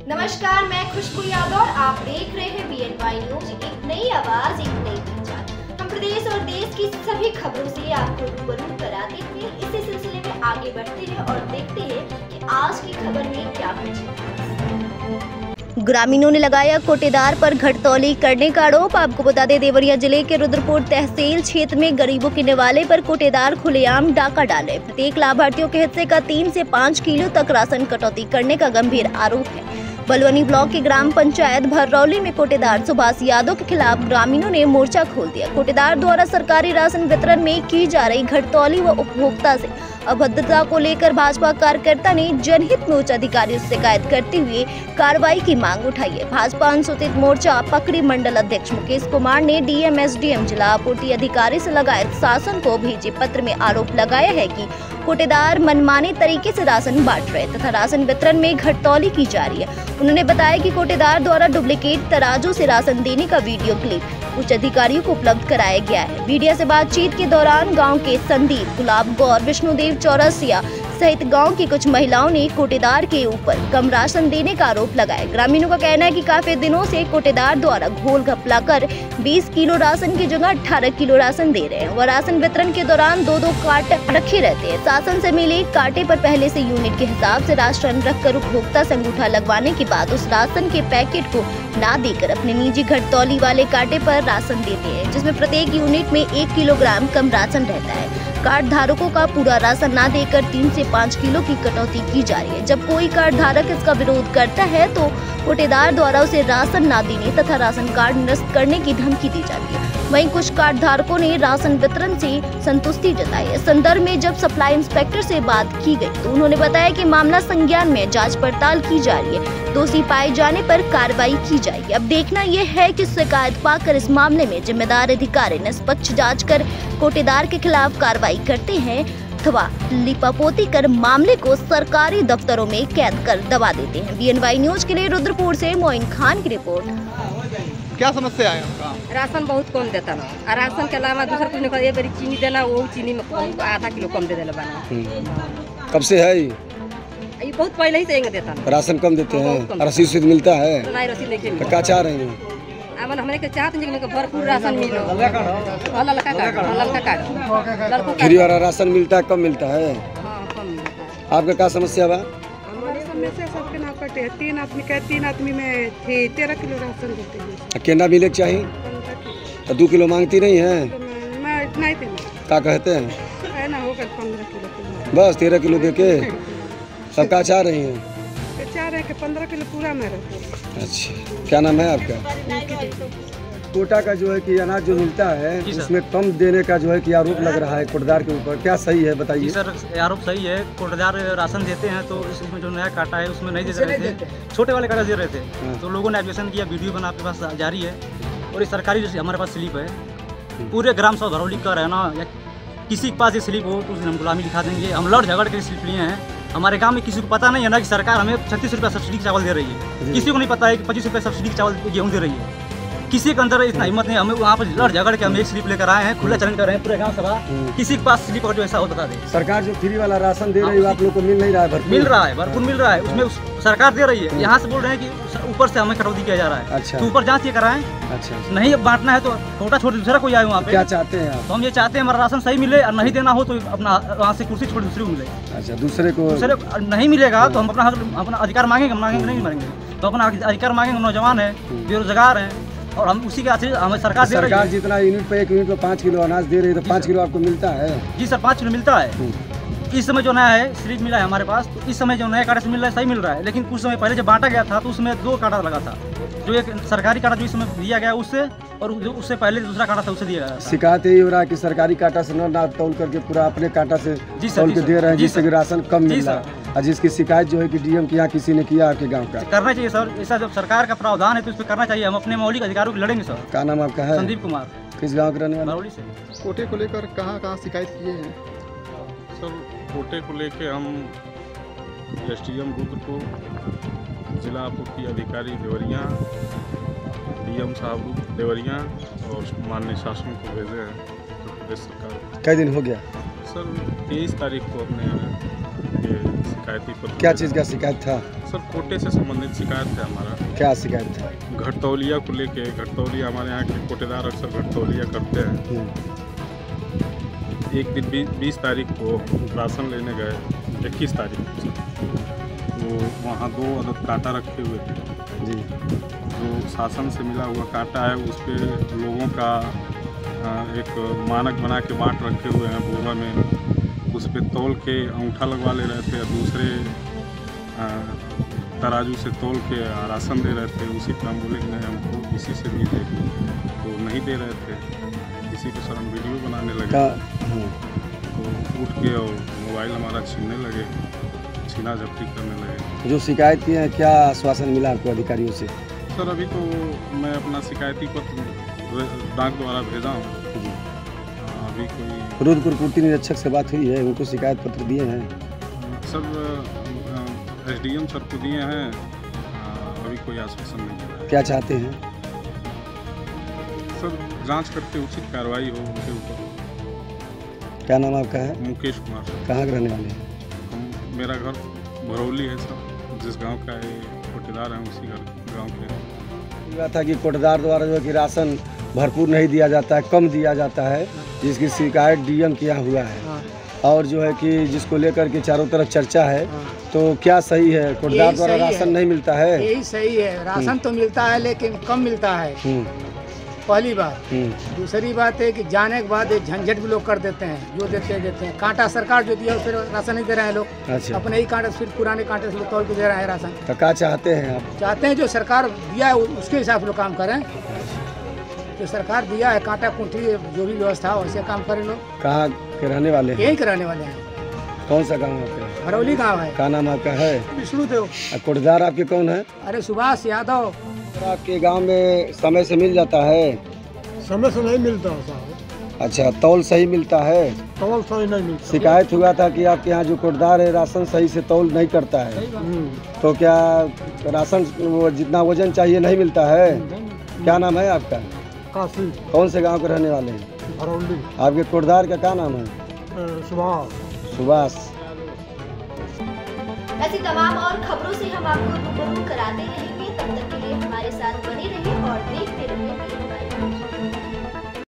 नमस्कार, मैं खुशबू यादव और आप देख रहे हैं BNY न्यूज। एक नई आवाज, एक नई पहचान। हम प्रदेश और देश की सभी खबरों से आपको रूबरू कराते हुए इसी सिलसिले में आगे बढ़ते हैं और देखते हैं कि आज की खबर में क्या कुछ है। ग्रामीणों ने लगाया कोटेदार पर घटतौली करने का आरोप। आपको बता दें, देवरिया जिले के रुद्रपुर तहसील क्षेत्र में गरीबों के निवाले पर कोटेदार खुलेआम डाका डाले। प्रत्येक लाभार्थियों के हिस्से का 3 से 5 किलो तक राशन कटौती करने का गंभीर आरोप है। बलवनी ब्लॉक की ग्राम पंचायत भररौली में कोटेदार सुभाष यादव के खिलाफ ग्रामीणों ने मोर्चा खोल दिया। कोटेदार द्वारा सरकारी राशन वितरण में की जा रही घटतौली व उपभोक्ता से अभद्रता को लेकर भाजपा कार्यकर्ता ने जनहित में उच्च अधिकारियों से शिकायत करते हुए कार्रवाई की मांग उठाई है। भाजपा अनुसूचित मोर्चा पकड़ी मंडल अध्यक्ष मुकेश कुमार ने DM, SDM, जिला आपूर्ति अधिकारी से लगाए शासन को भेजे पत्र में आरोप लगाया है कि कोटेदार मनमाने तरीके से राशन बांट रहे तथा राशन वितरण में घटतौली की जा रही है। उन्होंने बताया कि कोटेदार द्वारा डुप्लीकेट तराजू से राशन देने का वीडियो क्लिप उच्च अधिकारियों को उपलब्ध कराया गया है। मीडिया से बातचीत के दौरान गांव के संदीप, गुलाब गौर, विष्णुदेव चौरसिया सहित गांव की कुछ महिलाओं ने कोटेदार के ऊपर कम राशन देने का आरोप लगाया। ग्रामीणों का कहना है कि काफी दिनों से कोटेदार द्वारा घोल घपला कर 20 किलो राशन की जगह 18 किलो राशन दे रहे हैं। वह राशन वितरण के दौरान 2-2 काटे रखे रहते हैं। शासन से मिले कांटे पर पहले से यूनिट के हिसाब से राशन रखकर उपभोक्ता से अंगूठा लगवाने के बाद उस राशन के पैकेट को ना देकर अपने निजी घटतौली वाले कांटे पर राशन देते हैं, जिसमें प्रत्येक यूनिट में 1 किलोग्राम कम राशन रहता है। कार्ड धारकों का पूरा राशन ना देकर 3 से 5 किलो की कटौती की जा रही है। जब कोई कार्ड धारक इसका विरोध करता है तो कोटेदार द्वारा उसे राशन ना देने तथा राशन कार्ड निरस्त करने की धमकी दी जाती है। वहीं कुछ कार्ड धारकों ने राशन वितरण से संतुष्टि जताई है। संदर्भ में जब सप्लाई इंस्पेक्टर से बात की गई तो उन्होंने बताया कि मामला संज्ञान में जांच पड़ताल की जा रही है। दोषी पाए जाने पर कार्रवाई की जाएगी। अब देखना यह है कि शिकायत पाकर इस मामले में जिम्मेदार अधिकारी निष्पक्ष जांच कर कोटेदार के खिलाफ कार्रवाई करते हैं अथवा लिपापोती कर मामले को सरकारी दफ्तरों में कैद कर दबा देते हैं। BNY न्यूज के लिए रुद्रपुर से मोइन खान की रिपोर्ट। क्या समस्या है आपका? राशन बहुत कम देता ना, और राशन के अलावा दूसरा कुछ नहीं। एक बारी चीनी देना, वो चीनी में आधा किलो कम दे देला बना। कब से है ये बहुत पहले ही से देता ना। राशन कम देते हैं, रसीद मिलता है? नहीं, रसीद नहीं मिलता। क्या चाह रहे हैं? हमने के चाहते हैं कि भरपूर राशन मिले। फ्री वाला राशन मिलता है? कम मिलता है? हाँ, कम मिलता है। आपका क्या समस्या बा? समस्या सबके ना कटे है। 3 आदमी में थे 13 किलो राशन देते हैं। केंद्र मिले चाहिए तो 2 किलो मांगती नहीं है? मैं इतना ही देना क्या कहते हैं? है ना, होगा 15 किलो। बस 13 किलो दे के सब क्या चाह रही हैं? चाह रहे हैं कि 15 किलो पूरा में रहते हैं। अच्छा, क्या नाम है आपका? कोटा का जो है कि अनाज जो मिलता है उसमें कम देने का जो है कि आरोप लग रहा है कोटेदार के ऊपर, क्या सही है बताइए? सर, आरोप सही है। कोटेदार राशन देते हैं तो इसमें जो नया काटा है उसमें नहीं दे रहे थे, छोटे वाले काटा दे रहे थे। तो लोगों ने एप्लीकेशन किया, वीडियो बना आपके पास जारी है। और ये सरकारी जो हमारे पास स्लिप है, पूरे ग्राम सभा भरौली का रहना या किसी के पास ये स्लिप हो तो उस दिन हम गुलामी लिखा देंगे। हम लड़ झगड़ के स्लिप लिए हैं। हमारे गांव में किसी को पता नहीं है ना कि सरकार हमें 36 रुपया सब्सिडी का चावल दे रही है। किसी को नहीं पता है कि 25 रुपया सब्सिडी का चावल गेहूँ दे रही है। किसी के अंदर इतना हिम्मत नहीं। हमें वहाँ पर लड़ झगड़ के हम एक स्लिप लेकर आए हैं, खुला चलन कर रहे हैं पूरे गांव सभा। किसी के पास स्लिप और जो ऐसा हो बता दे। सरकार जो फ्री वाला राशन दे रही है आप लोग को मिल नहीं रहा है? मिल रहा है, भरपूर मिल रहा है। उसमें सरकार दे रही है। यहाँ से बोल रहे हैं कि ऊपर से हमें कटौती किया जा रहा है। अच्छा, तो ऊपर जांच ये कराएं। अच्छा, नहीं बांटना है तो छोटा छोड़ दूसरा कोई आए वहाँ पे। क्या चाहते हैं आप? तो हम ये चाहते हैं हमारा राशन सही मिले, और नहीं देना हो तो अपना वहाँ से कुर्सी छोड़ दूसरे को मिले। अच्छा, दूसरे नहीं मिलेगा तो हम अपना अधिकार मांगेंगे। मांगेंगे नहीं मांगेंगे तो अपना अधिकार मांगेंगे। नौजवान है, बेरोजगार हैं, और हम उसी के हमें सरकार जितना यूनिट पे 1 यूनिट पे 5 किलो अनाज दे रही है तो 5 किलो आपको मिलता है? जी सर, 5 किलो मिलता है। इस समय जो नया है स्लिप मिला है हमारे पास, तो इस समय जो नया काटा से मिल रहा है सही मिल रहा है। लेकिन कुछ समय पहले जब बांटा गया था तो उसमें 2 काटा लगा था। जो एक सरकारी काटा जो इस समय दिया गया उससे, और जो उससे पहले दूसरा काटा था उसे दिया गया। शिकायत यही हो रहा है कि सरकारी काटा से ना तौल करके पूरा अपने काटा से तौल के दे रहे हैं, जिससे कि राशन कम मिल रहा है। और जिसकी शिकायत जो है कि DM के यहाँ किसी ने किया आपके गाँव का? करना चाहिए सर, ऐसा जब सरकार का प्रावधान है तो इस पर करना चाहिए। हम अपने मौलिक अधिकारों को लड़ेंगे सर। क्या नाम आपका है? संदीप कुमार। किस गाँव के रहने वाले? भरौली से। कोटे को लेकर कहाँ शिकायत किए हैं? सर, कोटे को लेके हम SDM रुद्रपुर, जिला आपूर्ति अधिकारी देवरिया, DM साहब देवरिया और माननीय शासन को भेजे हैं प्रदेश सरकार। कई दिन हो गया? सर 23 तारीख को अपने यहाँ ये शिकायती पत्र। क्या चीज़ का शिकायत था? सर कोटे से संबंधित शिकायत है हमारा। क्या शिकायत है? घटतौलिया को लेके, घटतौलिया हमारे यहाँ के कोटेदार अक्सर घटतौलिया करते हैं। एक दिन 20 तारीख को राशन लेने गए, 21 तारीख को, तो वहाँ 2 अदद कांटा रखे हुए थे जी। जो शासन से मिला हुआ कांटा है, उस पर लोगों का एक मानक बना के बांट रखे हुए हैं बोरा में। उस पर तौल के अंगूठा लगवा ले रहे थे, दूसरे तराजू से तौल के राशन दे रहे थे। उसी पर हम बोले कि नहीं, हमको इसी से भी दे, तो नहीं दे रहे थे। इसी पर सर हम वीडियो बनाने लगे, तो उठ के और मोबाइल हमारा छीनने लगे, छीना झपटी करने लगे। जो शिकायत की है, क्या आश्वासन मिला आपको अधिकारियों से? सर अभी तो मैं अपना शिकायती पत्र डाक द्वारा भेजा हूँ। अभी कोई रुद्रपुर पूर्ति निरीक्षक से बात हुई है? उनको शिकायत पत्र दिए हैं? सर SDM सर को दिए हैं, अभी कोई आश्वासन नहीं मिला। क्या चाहते हैं? सर जांच करके उचित कार्रवाई हो उनके ऊपर। क्या नाम आपका है? मुकेश कुमार सर। कहाँ के रहने वाले हैं? मेरा घर भरौली है सर, जिस गांव का ये कोटेदार है उसी गांव के। यह था कि कोटेदार द्वारा जो है कि राशन भरपूर नहीं दिया जाता है, कम दिया जाता है, जिसकी शिकायत DM किया हुआ है। और जो है कि जिसको लेकर के चारों तरफ चर्चा है, तो क्या सही है? कोटेदार द्वारा राशन नहीं मिलता है? यही सही है, राशन तो मिलता है लेकिन कम मिलता है, पहली बात। दूसरी बात है कि जाने के बाद झंझट भी लोग कर देते हैं, जो देते हैं। कांटा सरकार जो दिया फिर राशन नहीं दे रहे हैं लोग। अच्छा। अपने ही कांटे, फिर पुराने कांटे से तौल के दे रहे हैं राशन। तो क्या चाहते हैं आप? चाहते हैं जो सरकार दिया है उसके हिसाब से लोग काम करें। जो सरकार दिया है कांटा कुंठी जो भी व्यवस्था हो वैसे काम करें लोग। कहाँ के रहने वाले हैं? यही के रहने वाले हैं। कौन सा गाँव आपका? भरौली गाँव है। क्या नाम आपका है? विष्णुदेव। कोटेदार आपके कौन है? अरे सुभाष यादव। आपके गांव में समय से मिल जाता है? समय से नहीं मिलता साहब। अच्छा, तौल सही मिलता है? तौल सही नहीं मिलता। शिकायत हुआ था कि आपके यहाँ जो कोटेदार है राशन सही से तौल नहीं करता है, तो क्या राशन वो जितना वजन चाहिए नहीं मिलता है? क्या नाम है आपका? काशी। कौन से गांव के रहने वाले हैं? भरौली। आपके कोटेदार का क्या नाम है? सुभाष। ऐसी तमाम और खबरों से हम आपको रूबरू कराते रहेंगे। तब तक के लिए हमारे साथ बने रहिए और देखते रहिए।